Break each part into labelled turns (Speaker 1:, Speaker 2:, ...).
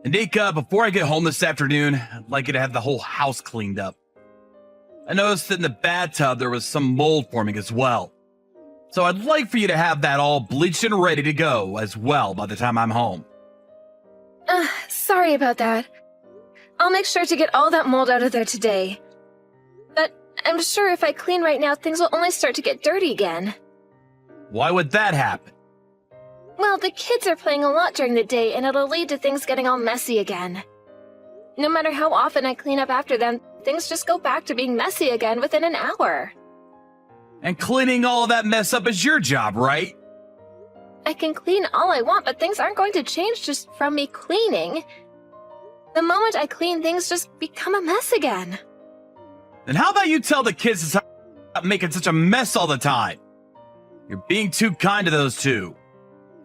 Speaker 1: Nika, before I get home this afternoon, I'd like you to have the whole house cleaned up. I noticed that in the bathtub there was some mold forming as well. So I'd like for you to have that all bleached and ready to go as well by the time I'm home.
Speaker 2: Sorry about that. I'll make sure to get all that mold out of there today. But I'm sure if I clean right now, things will only start to get dirty again.
Speaker 1: Why would that happen?
Speaker 2: Well, the kids are playing a lot during the day, and it'll lead to things getting all messy again. No matter how often I clean up after them, things just go back to being messy again within an hour.
Speaker 1: And cleaning all of that mess up is your job, right?
Speaker 2: I can clean all I want, but things aren't going to change just from me cleaning. The moment I clean, things just become a mess again.
Speaker 1: Then how about you tell the kids to stop making such a mess all the time? You're being too kind to those two.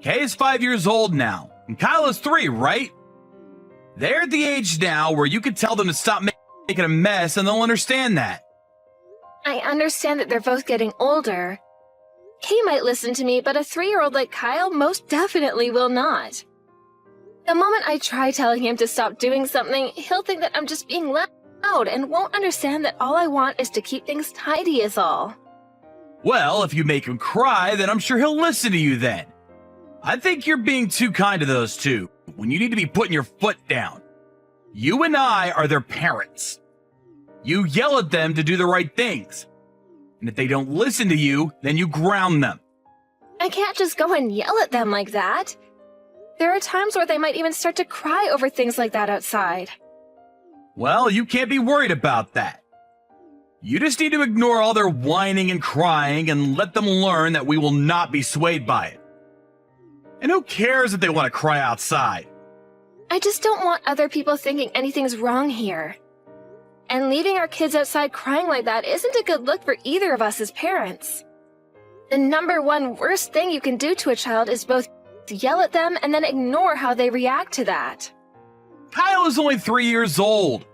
Speaker 1: Kay is 5 years old now, and Kyle is 3, right? They're at the age now where you can tell them to stop making a mess and they'll understand that.
Speaker 2: I understand that they're both getting older. Kay might listen to me, but a 3-year-old like Kyle most definitely will not. The moment I try telling him to stop doing something, he'll think that I'm just being loud and won't understand that all I want is to keep things tidy is all.
Speaker 1: Well, if you make him cry, then I'm sure he'll listen to you then. I think you're being too kind to those two when you need to be putting your foot down. You and I are their parents. You yell at them to do the right things. And if they don't listen to you, then you ground them.
Speaker 2: I can't just go and yell at them like that. There are times where they might even start to cry over things like that outside.
Speaker 1: Well, you can't be worried about that. You just need to ignore all their whining and crying and let them learn that we will not be swayed by it. And who cares if they want to cry outside?
Speaker 2: I just don't want other people thinking anything's wrong here. And leaving our kids outside crying like that isn't a good look for either of us as parents. The number one worst thing you can do to a child is both yell at them and then ignore how they react to that.
Speaker 1: Kyle is only 3 years old.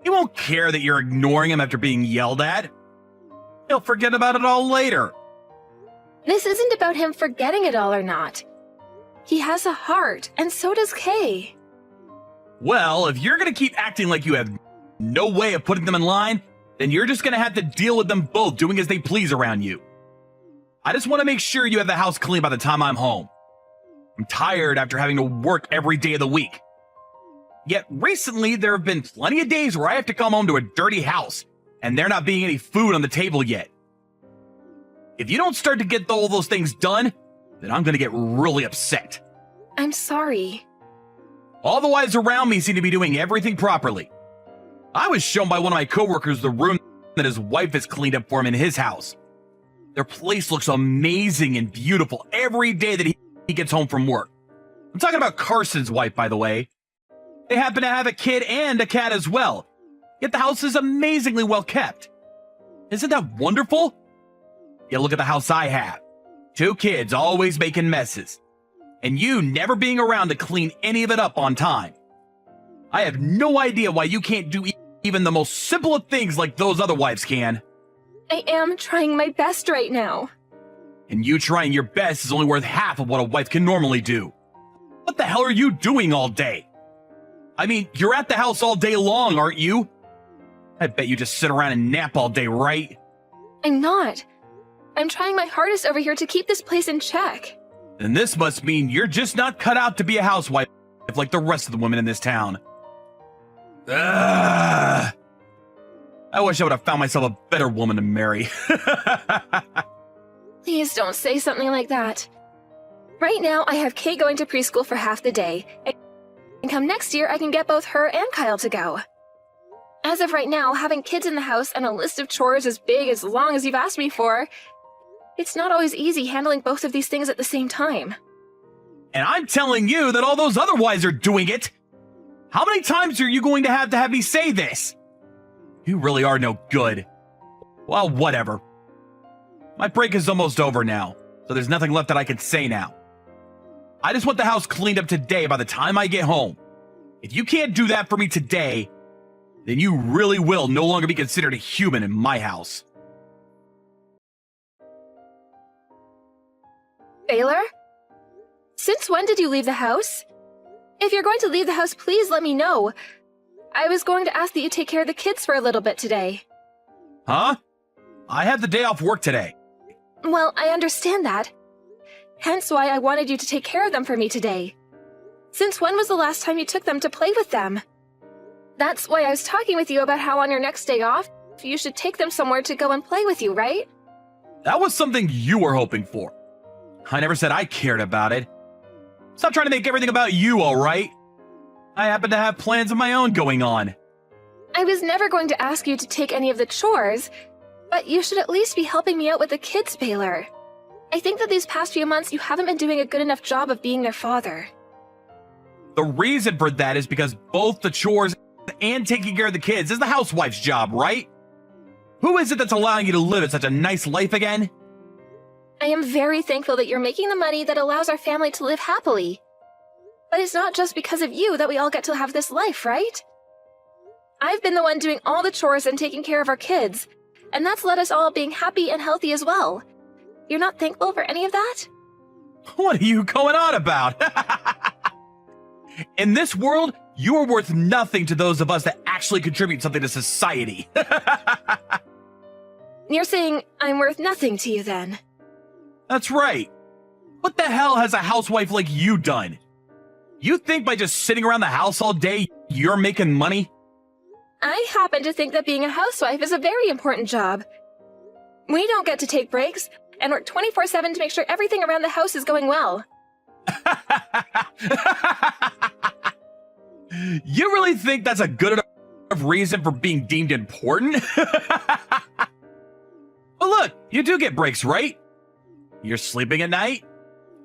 Speaker 1: He won't care that you're ignoring him after being yelled at. He'll forget about it all later.
Speaker 2: This isn't about him forgetting it all or not. He has a heart, and so does Kay.
Speaker 1: Well, if you're going to keep acting like you have no way of putting them in line, then you're just going to have to deal with them both doing as they please around you. I just want to make sure you have the house clean by the time I'm home. I'm tired after having to work every day of the week. Yet recently, there have been plenty of days where I have to come home to a dirty house, and there not being any food on the table yet. If you don't start to get all those things done, then I'm going to get really upset.
Speaker 2: I'm sorry.
Speaker 1: All the wives around me seem to be doing everything properly. I was shown by one of my coworkers the room that his wife has cleaned up for him in his house. Their place looks amazing and beautiful every day that he gets home from work. I'm talking about Carson's wife, by the way. They happen to have a kid and a cat as well. Yet the house is amazingly well kept. Isn't that wonderful? Yet look at the house I have. 2 kids always making messes. And you never being around to clean any of it up on time. I have no idea why you can't do even the most simple of things like those other wives can.
Speaker 2: I am trying my best right now.
Speaker 1: And you trying your best is only worth half of what a wife can normally do. What the hell are you doing all day? I mean, you're at the house all day long, aren't you? I bet you just sit around and nap all day, right?
Speaker 2: I'm not. I'm trying my hardest over here to keep this place in check.
Speaker 1: Then this must mean you're just not cut out to be a housewife like the rest of the women in this town. Ugh. I wish I would have found myself a better woman to marry.
Speaker 2: Please don't say something like that. Right now, I have Kay going to preschool for half the day, and come next year, I can get both her and Kyle to go. As of right now, having kids in the house and a list of chores as big as long as you've asked me for, it's not always easy handling both of these things at the same time.
Speaker 1: And I'm telling you that all those other wives are doing it. How many times are you going to have me say this? You really are no good. Well, whatever. My break is almost over now, so there's nothing left that I can say now. I just want the house cleaned up today by the time I get home. If you can't do that for me today, then you really will no longer be considered a human in my house.
Speaker 2: Baylor? Since when did you leave the house? If you're going to leave the house, please let me know. I was going to ask that you take care of the kids for a little bit today.
Speaker 1: Huh? I had the day off work today.
Speaker 2: Well, I understand that. Hence why I wanted you to take care of them for me today. Since when was the last time you took them to play with them? That's why I was talking with you about how on your next day off, you should take them somewhere to go and play with you, right?
Speaker 1: That was something you were hoping for. I never said I cared about it. Stop trying to make everything about you, all right? I happen to have plans of my own going on.
Speaker 2: I was never going to ask you to take any of the chores, but you should at least be helping me out with the kids, Baylor. I think that these past few months you haven't been doing a good enough job of being their father.
Speaker 1: The reason for that is because both the chores and taking care of the kids is the housewife's job, right? Who is it that's allowing you to live such a nice life again?
Speaker 2: I am very thankful that you're making the money that allows our family to live happily. But it's not just because of you that we all get to have this life, right? I've been the one doing all the chores and taking care of our kids, and that's led us all being happy and healthy as well. You're not thankful for any of that?
Speaker 1: What are you going on about? In this world, you are worth nothing to those of us that actually contribute something to society.
Speaker 2: You're saying I'm worth nothing to you then?
Speaker 1: That's right. What the hell has a housewife like you done? You think by just sitting around the house all day, you're making money?
Speaker 2: I happen to think that being a housewife is a very important job. We don't get to take breaks and work 24/7 to make sure everything around the house is going well.
Speaker 1: You really think that's a good enough reason for being deemed important? But look, you do get breaks, right? You're sleeping at night,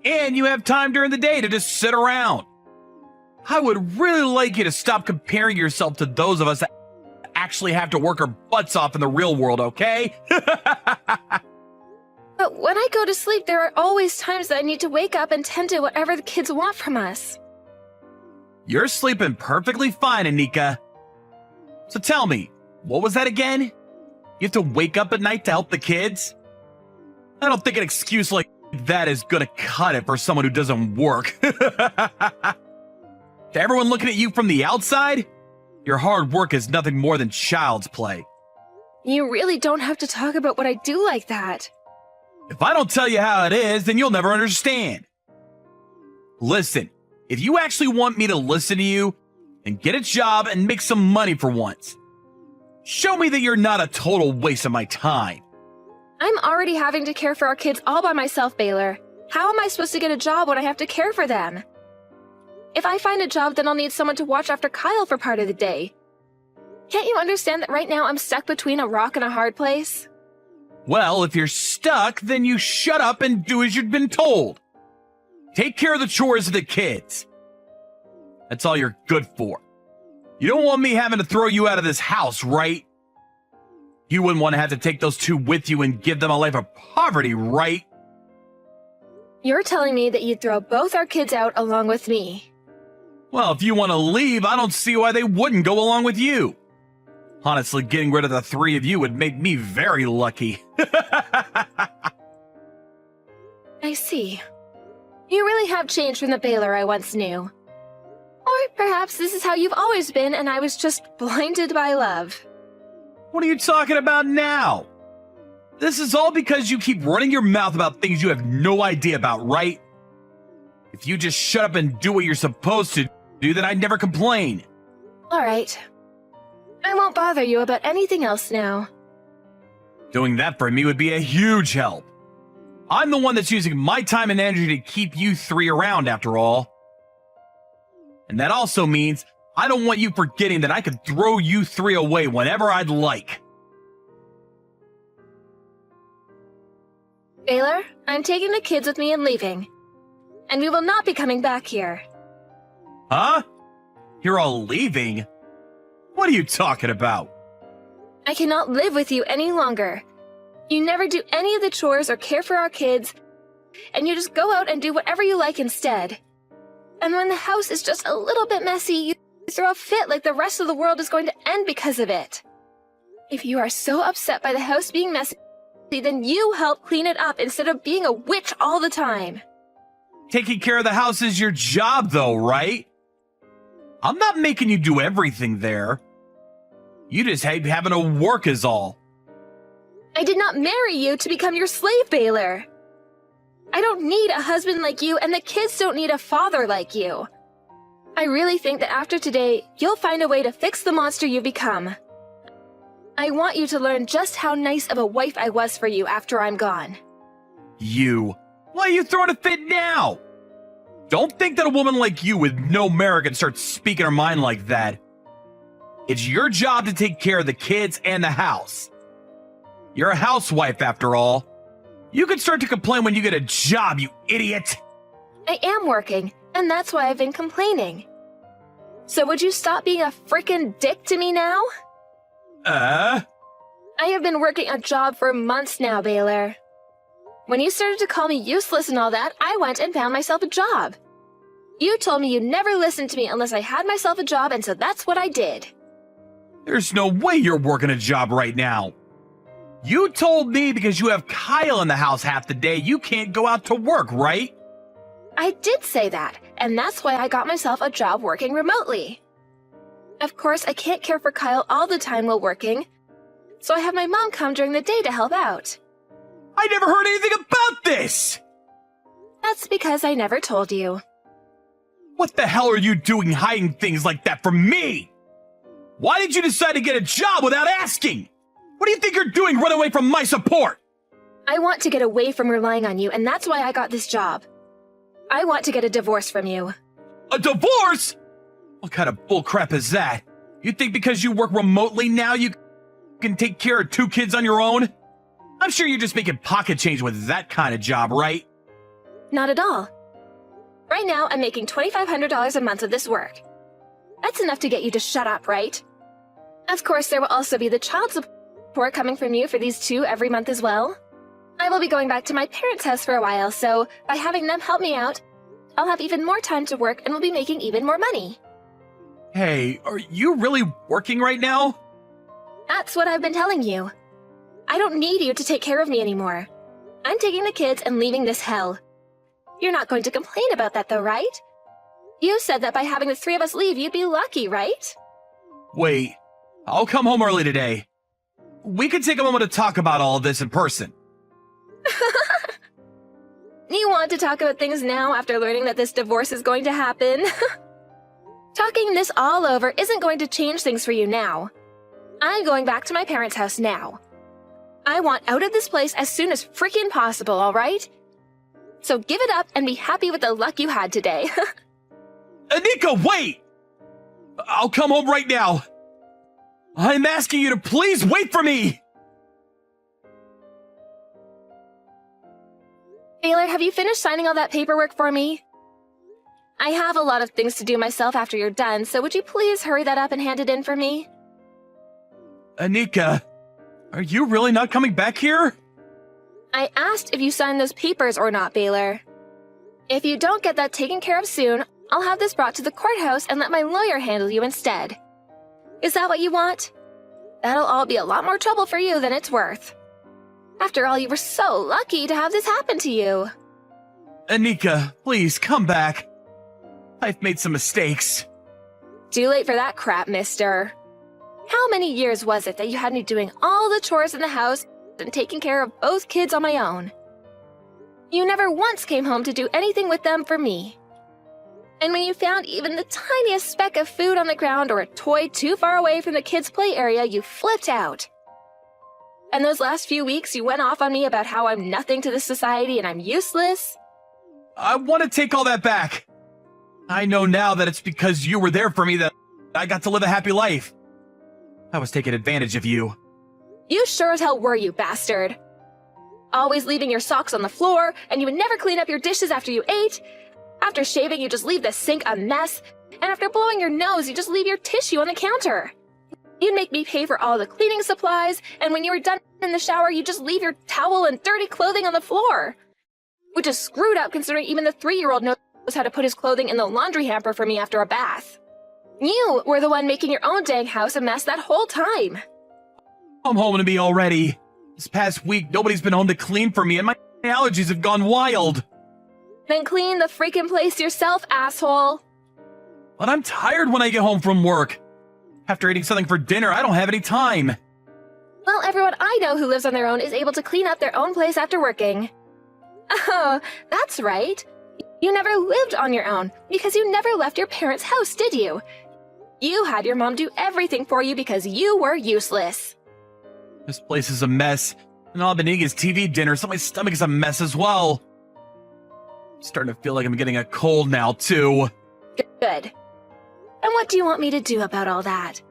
Speaker 1: and you have time during the day to just sit around. I would really like you to stop comparing yourself to those of us that actually have to work our butts off in the real world, okay?
Speaker 2: But when I go to sleep, there are always times that I need to wake up and tend to whatever the kids want from us.
Speaker 1: You're sleeping perfectly fine, Anika. So tell me, what was that again? You have to wake up at night to help the kids? I don't think an excuse like that is gonna cut it for someone who doesn't work. To everyone looking at you from the outside, your hard work is nothing more than child's play.
Speaker 2: You really don't have to talk about what I do like that.
Speaker 1: If I don't tell you how it is, then you'll never understand. Listen, if you actually want me to listen to you and get a job and make some money for once, show me that you're not a total waste of my time.
Speaker 2: I'm already having to care for our kids all by myself, Baylor. How am I supposed to get a job when I have to care for them? If I find a job, then I'll need someone to watch after Kyle for part of the day. Can't you understand that right now I'm stuck between a rock and a hard place?
Speaker 1: Well, if you're stuck, then you shut up and do as you've been told. Take care of the chores of the kids. That's all you're good for. You don't want me having to throw you out of this house, right? You wouldn't want to have to take those two with you and give them a life of poverty, right?
Speaker 2: You're telling me that you'd throw both our kids out along with me.
Speaker 1: Well, if you want to leave, I don't see why they wouldn't go along with you. Honestly, getting rid of the three of you would make me very lucky.
Speaker 2: I see. You really have changed from the Baylor I once knew. Or perhaps this is how you've always been and I was just blinded by love.
Speaker 1: What are you talking about now? This is all because you keep running your mouth about things you have no idea about, right? If you just shut up and do what you're supposed to do, then I'd never complain.
Speaker 2: All right. I won't bother you about anything else now.
Speaker 1: Doing that for me would be a huge help. I'm the one that's using my time and energy to keep you three around, after all. And that also means I don't want you forgetting that I could throw you three away whenever I'd like.
Speaker 2: Baylor, I'm taking the kids with me and leaving. And we will not be coming back here.
Speaker 1: Huh? You're all leaving? What are you talking about?
Speaker 2: I cannot live with you any longer. You never do any of the chores or care for our kids, and you just go out and do whatever you like instead. And when the house is just a little bit messy, you throw a fit like the rest of the world is going to end because of it. If you are so upset by the house being messy, then you help clean it up instead of being a witch all the time.
Speaker 1: Taking care of the house is your job, though, right? I'm not making you do everything there. You just hate having to work is all.
Speaker 2: I did not marry you to become your slave, Baylor. I don't need a husband like you, and the kids don't need a father like you. I really think that after today, you'll find a way to fix the monster you've become. I want you to learn just how nice of a wife I was for you after I'm gone.
Speaker 1: You? Why are you throwing a fit now? Don't think that a woman like you with no merit can start speaking her mind like that. It's your job to take care of the kids and the house. You're a housewife after all. You can start to complain when you get a job, you idiot.
Speaker 2: I am working, and that's why I've been complaining. So would you stop being a frickin' dick to me now? I have been working a job for months now, Baylor. When you started to call me useless and all that, I went and found myself a job. You told me you'd never listen to me unless I had myself a job, and so that's what I did.
Speaker 1: There's no way you're working a job right now. You told me because you have Kyle in the house half the day, you can't go out to work, right?
Speaker 2: I did say that, and that's why I got myself a job working remotely. Of course, I can't care for Kyle all the time while working, so I have my mom come during the day to help out.
Speaker 1: I never heard anything about this!
Speaker 2: That's because I never told you.
Speaker 1: What the hell are you doing hiding things like that from me? Why did you decide to get a job without asking? What do you think you're doing running away from my support?
Speaker 2: I want to get away from relying on you, and that's why I got this job. I want to get a divorce from you.
Speaker 1: A divorce? What kind of bullcrap is that? You think because you work remotely now you can take care of 2 kids on your own? I'm sure you're just making pocket change with that kind of job, right?
Speaker 2: Not at all. Right now, I'm making $2,500 a month of this work. That's enough to get you to shut up, right? Of course, there will also be the child support coming from you for these 2 every month as well. I will be going back to my parents' house for a while, so by having them help me out, I'll have even more time to work and will be making even more money.
Speaker 1: Hey, are you really working right now?
Speaker 2: That's what I've been telling you. I don't need you to take care of me anymore. I'm taking the kids and leaving this hell. You're not going to complain about that though, right? You said that by having the 3 of us leave, you'd be lucky, right?
Speaker 1: Wait, I'll come home early today. We could take a moment to talk about all of this in person.
Speaker 2: You want to talk about things now after learning that this divorce is going to happen? Talking this all over isn't going to change things for you now. I'm going back to my parents' house now. I want out of this place as soon as freaking possible, alright? So give it up and be happy with the luck you had today.
Speaker 1: Anika, wait! I'll come home right now. I'm asking you to please wait for me!
Speaker 2: Baylor, have you finished signing all that paperwork for me? I have a lot of things to do myself after you're done, so would you please hurry that up and hand it in for me?
Speaker 1: Anika, are you really not coming back here?
Speaker 2: I asked if you signed those papers or not, Baylor. If you don't get that taken care of soon, I'll have this brought to the courthouse and let my lawyer handle you instead. Is that what you want? That'll all be a lot more trouble for you than it's worth. After all, you were so lucky to have this happen to you.
Speaker 1: Anika, please come back. I've made some mistakes.
Speaker 2: Too late for that crap, mister. How many years was it that you had me doing all the chores in the house and taking care of both kids on my own? You never once came home to do anything with them for me. And when you found even the tiniest speck of food on the ground or a toy too far away from the kids' play area, you flipped out. And those last few weeks, you went off on me about how I'm nothing to this society and I'm useless.
Speaker 1: I want to take all that back. I know now that it's because you were there for me that I got to live a happy life. I was taking advantage of you.
Speaker 2: You sure as hell were, you bastard. Always leaving your socks on the floor, and you would never clean up your dishes after you ate. After shaving, you just leave the sink a mess. And after blowing your nose, you just leave your tissue on the counter. You'd make me pay for all the cleaning supplies, and when you were done in the shower, you just leave your towel and dirty clothing on the floor. Which is screwed up considering even the 3-year-old knows how to put his clothing in the laundry hamper for me after a bath. You were the one making your own dang house a mess that whole time.
Speaker 1: Come home to me already. This past week, nobody's been home to clean for me, and my allergies have gone wild.
Speaker 2: Then clean the freaking place yourself, asshole.
Speaker 1: But I'm tired when I get home from work. After eating something for dinner, I don't have any time.
Speaker 2: Well, everyone I know who lives on their own is able to clean up their own place after working. Oh, that's right. You never lived on your own because you never left your parents' house, did you? You had your mom do everything for you because you were useless.
Speaker 1: This place is a mess, and all I've been eating is TV dinner, so my stomach is a mess as well. I'm starting to feel like I'm getting a cold now, too.
Speaker 2: Good. And what do you want me to do about all that?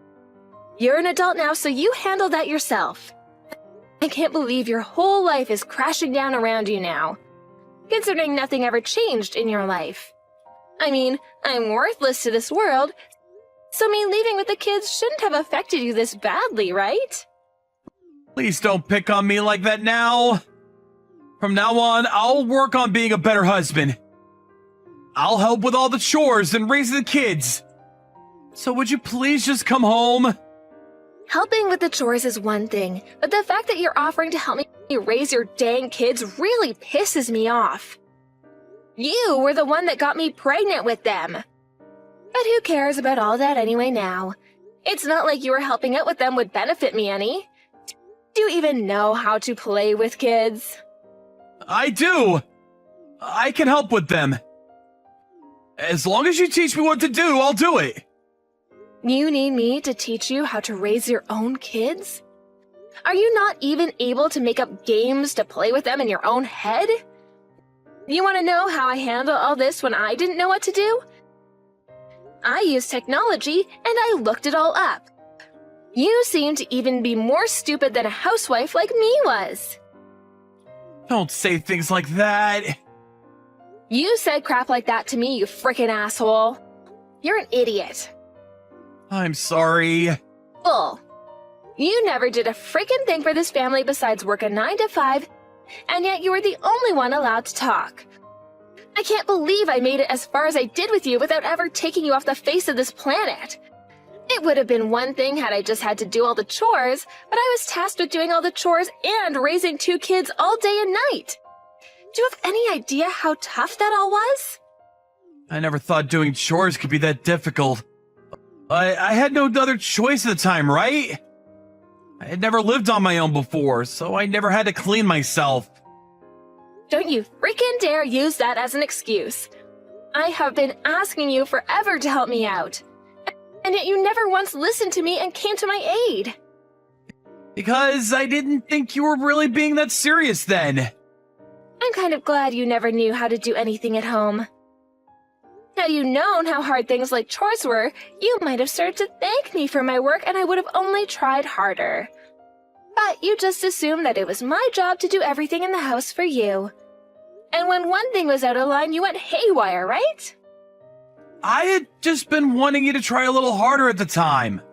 Speaker 2: You're an adult now, so you handle that yourself. I can't believe your whole life is crashing down around you now, considering nothing ever changed in your life. I mean, I'm worthless to this world, so me leaving with the kids shouldn't have affected you this badly, right?
Speaker 1: Please don't pick on me like that now. From now on, I'll work on being a better husband. I'll help with all the chores and raising the kids. So would you please just come home?
Speaker 2: Helping with the chores is one thing, but the fact that you're offering to help me raise your dang kids really pisses me off. You were the one that got me pregnant with them. But who cares about all that anyway now? It's not like you were helping out with them would benefit me any. Do you even know how to play with kids?
Speaker 1: I do. I can help with them. As long as you teach me what to do, I'll do it.
Speaker 2: You need me to teach you how to raise your own kids? Are you not even able to make up games to play with them in your own head? You want to know how I handle all this when I didn't know what to do? I used technology and I looked it all up. You seem to even be more stupid than a housewife like me was.
Speaker 1: Don't say things like that.
Speaker 2: You said crap like that to me, you frickin' asshole. You're an idiot.
Speaker 1: I'm sorry.
Speaker 2: Bull. You never did a frickin' thing for this family besides work a 9 to 5, and yet you were the only one allowed to talk. I can't believe I made it as far as I did with you without ever taking you off the face of this planet. It would have been one thing had I just had to do all the chores, but I was tasked with doing all the chores and raising 2 kids all day and night. Do you have any idea how tough that all was?
Speaker 1: I never thought doing chores could be that difficult. I had no other choice at the time, right? I had never lived on my own before, so I never had to clean myself.
Speaker 2: Don't you freaking dare use that as an excuse. I have been asking you forever to help me out. And yet you never once listened to me and came to my aid.
Speaker 1: Because I didn't think you were really being that serious then.
Speaker 2: I'm kind of glad you never knew how to do anything at home. Had you known how hard things like chores were, you might have started to thank me for my work and I would have only tried harder. But you just assumed that it was my job to do everything in the house for you. And when one thing was out of line, you went haywire, right?
Speaker 1: I had just been wanting you to try a little harder at the time.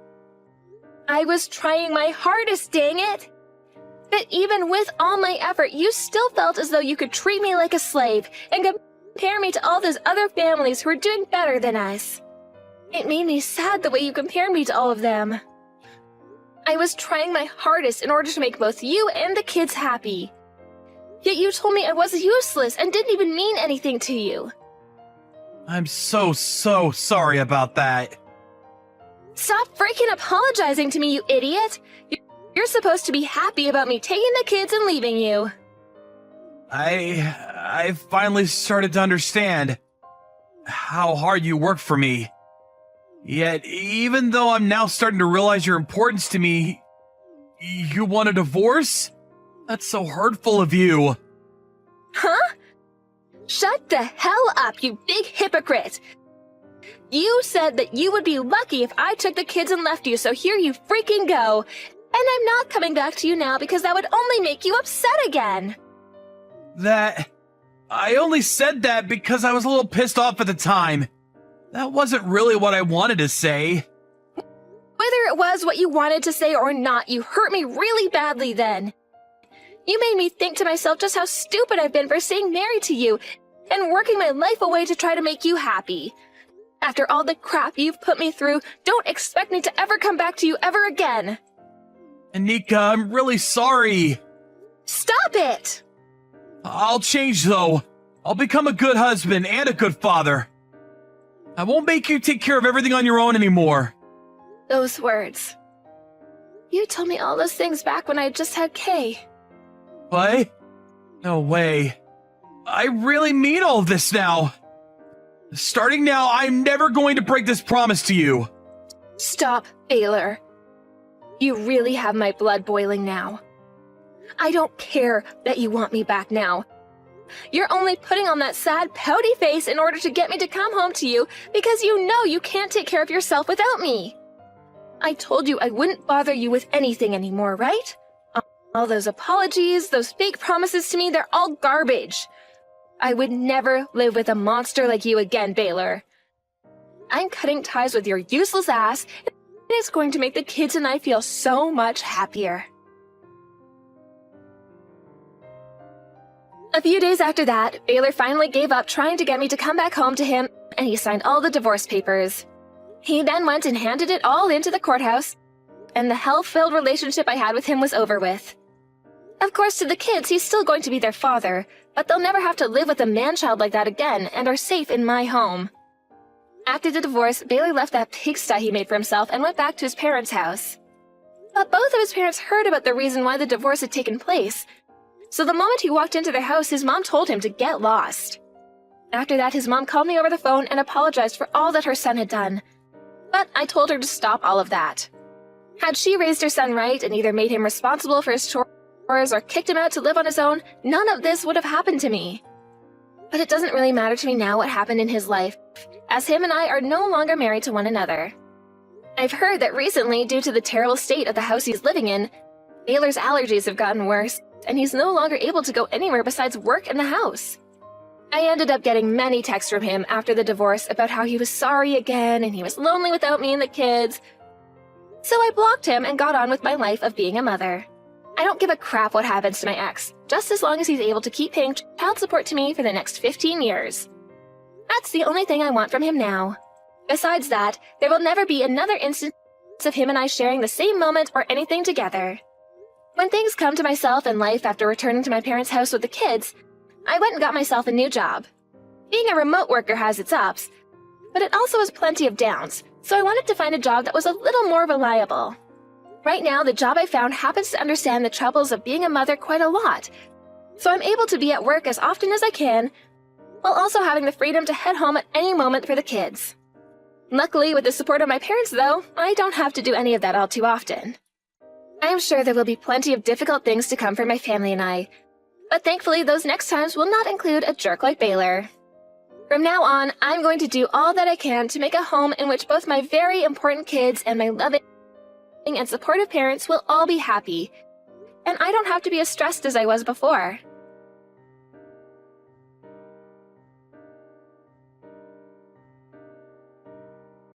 Speaker 2: I was trying my hardest, dang it! But even with all my effort, you still felt as though you could treat me like a slave and compare me to all those other families who are doing better than us. It made me sad the way you compared me to all of them. I was trying my hardest in order to make both you and the kids happy. Yet you told me I was useless and didn't even mean anything to you.
Speaker 1: I'm so sorry about that.
Speaker 2: Stop freaking apologizing to me, you idiot! You're supposed to be happy about me taking the kids and leaving you.
Speaker 1: I finally started to understand how hard you work for me. Yet, even though I'm now starting to realize your importance to me, you want a divorce? That's so hurtful of you.
Speaker 2: Huh? Shut the hell up, you big hypocrite! You said that you would be lucky if I took the kids and left you, so here you freaking go. And I'm not coming back to you now because that would only make you upset again.
Speaker 1: I only said that because I was a little pissed off at the time. That wasn't really what I wanted to say.
Speaker 2: Whether it was what you wanted to say or not, you hurt me really badly then. You made me think to myself just how stupid I've been for staying married to you and working my life away to try to make you happy. After all the crap you've put me through, don't expect me to ever come back to you ever again.
Speaker 1: Anika, I'm really sorry.
Speaker 2: Stop it!
Speaker 1: I'll change though. I'll become a good husband and a good father. I won't make you take care of everything on your own anymore.
Speaker 2: Those words. You told me all those things back when I had just had Kay.
Speaker 1: What? No way. I really mean all of this now. Starting now, I'm never going to break this promise to you.
Speaker 2: Stop, Baylor. You really have my blood boiling now. I don't care that you want me back now. You're only putting on that sad, pouty face in order to get me to come home to you because you know you can't take care of yourself without me. I told you I wouldn't bother you with anything anymore, right? All those apologies, those fake promises to me, they're all garbage. I would never live with a monster like you again, Baylor. I'm cutting ties with your useless ass, and it's going to make the kids and I feel so much happier. A few days after that, Baylor finally gave up trying to get me to come back home to him, and he signed all the divorce papers. He then went and handed it all into the courthouse, and the hell-filled relationship I had with him was over with. Of course, to the kids, he's still going to be their father, but they'll never have to live with a man-child like that again and are safe in my home. After the divorce, Baylor left that pigsty he made for himself and went back to his parents' house. But both of his parents heard about the reason why the divorce had taken place, so the moment he walked into their house, his mom told him to get lost. After that, his mom called me over the phone and apologized for all that her son had done. But I told her to stop all of that. Had she raised her son right and either made him responsible for his chores or kicked him out to live on his own, none of this would have happened to me. But it doesn't really matter to me now what happened in his life, as him and I are no longer married to one another. I've heard that recently, due to the terrible state of the house he's living in, Baylor's allergies have gotten worse, and he's no longer able to go anywhere besides work in the house. I ended up getting many texts from him after the divorce about how he was sorry again and he was lonely without me and the kids. So I blocked him and got on with my life of being a mother. I don't give a crap what happens to my ex, just as long as he's able to keep paying child support to me for the next 15 years. That's the only thing I want from him now. Besides that, there will never be another instance of him and I sharing the same moment or anything together. When things come to myself in life after returning to my parents' house with the kids, I went and got myself a new job. Being a remote worker has its ups, but it also has plenty of downs, so I wanted to find a job that was a little more reliable. Right now, the job I found happens to understand the troubles of being a mother quite a lot, so I'm able to be at work as often as I can, while also having the freedom to head home at any moment for the kids. Luckily, with the support of my parents, though, I don't have to do any of that all too often. I am sure there will be plenty of difficult things to come for my family and I, but thankfully those next times will not include a jerk like Baylor. From now on, I'm going to do all that I can to make a home in which both my very important kids and my loving and supportive parents will all be happy, and I don't have to be as stressed as I was before.